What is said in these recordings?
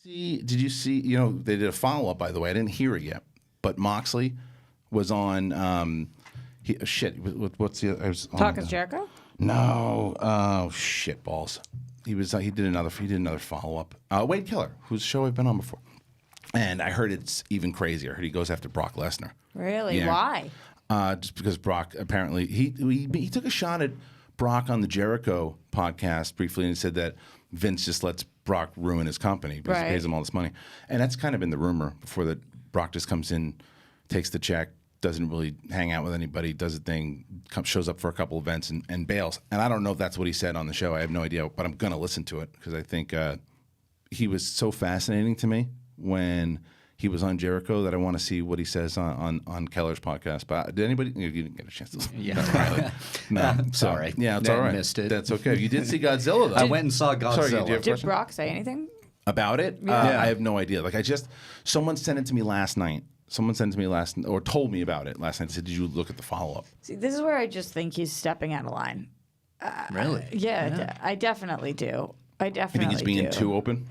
Did you see? They did a follow up. By the way, I didn't hear it yet, but Moxley was on. What's the? Talk is Jericho. No. Oh shit balls. He did another follow up. Wade Keller, whose show I've been on before, and I heard it's even crazier. I heard he goes after Brock Lesnar. Really? Yeah. Why? Just because Brock apparently he took a shot at Brock on the Jericho podcast briefly and said that Vince just lets Brock ruin his company because he pays him all this money. And that's kind of been the rumor before that Brock just comes in, takes the check, doesn't really hang out with anybody, does a thing, shows up for a couple events and bails. And I don't know if that's what he said on the show. I have no idea, but I'm going to listen to it because I think he was so fascinating to me when he was on Jericho that I want to see what he says on Keller's podcast. But did anybody? You didn't get a chance to listen. Yeah. No. Sorry. Yeah, it's all right. Missed it. That's okay. You did see Godzilla, though. I went and saw Godzilla. Sorry, Did Brock say anything about it? Yeah. I have no idea. Someone sent it to me last night. Or told me about it last night. Said, "Did you look at the follow up?" See, this is where I just think he's stepping out of line. Really? Yeah, I definitely do. I definitely You think he's being too open?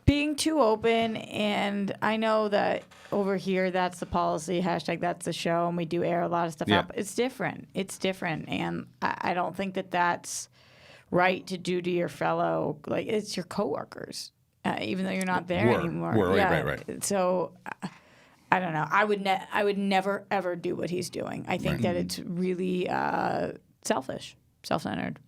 Being too open, and I know that over here that's the policy, hashtag that's the show, and we do air a lot of stuff out. But it's different. It's different, and I don't think that that's right to do to your fellow, it's your coworkers, even though you're not there anymore. Right. So I don't know. I would never ever do what he's doing. I think that it's really selfish, self-centered.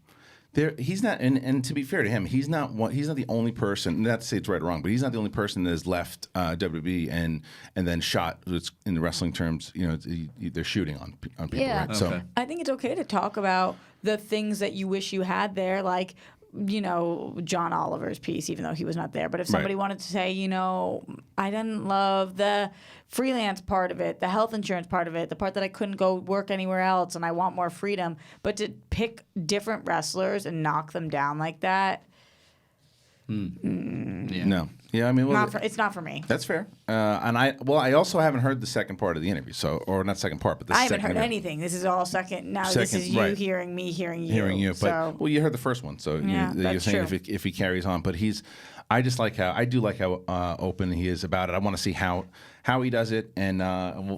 He's not, and to be fair to him, he's not the only person. Not to say it's right or wrong, but he's not the only person that has left WWE and then shot. It's, in the wrestling terms, they're shooting on people. Yeah, right? So I think it's okay to talk about the things that you wish you had there, like John Oliver's piece, even though he was not there. But if somebody wanted to say, I didn't love the freelance part of it, the health insurance part of it, the part that I couldn't go work anywhere else and I want more freedom, but to pick different wrestlers and knock them down like that. No. Yeah, I mean, It's not for me. That's fair. And I also haven't heard the second part of the interview. Or not second part, but the second. I haven't heard anything. This is all second. Now this is you hearing me, hearing you. Hearing you, but you heard the first one, so you're saying true. if he carries on, but I do like how open he is about it. I want to see how he does it, and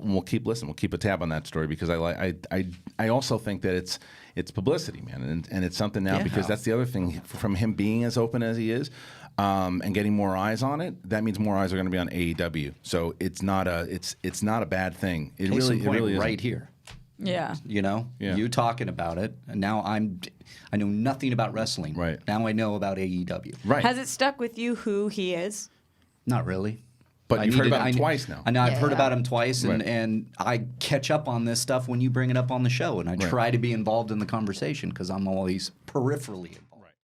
we'll keep listening. We'll keep a tab on that story because I also think that it's publicity, man, and it's something now because that's the other thing from him being as open as he is. And getting more eyes on it, that means more eyes are going to be on AEW. So it's not a bad thing. It really is right here. Yeah. You talking about it, and now I know nothing about wrestling. Right. Now I know about AEW. Right. Has it stuck with you who he is? Not really. But you've heard about him twice now. I know I've heard about him twice, and I catch up on this stuff when you bring it up on the show, and I try to be involved in the conversation because I'm always peripherally involved.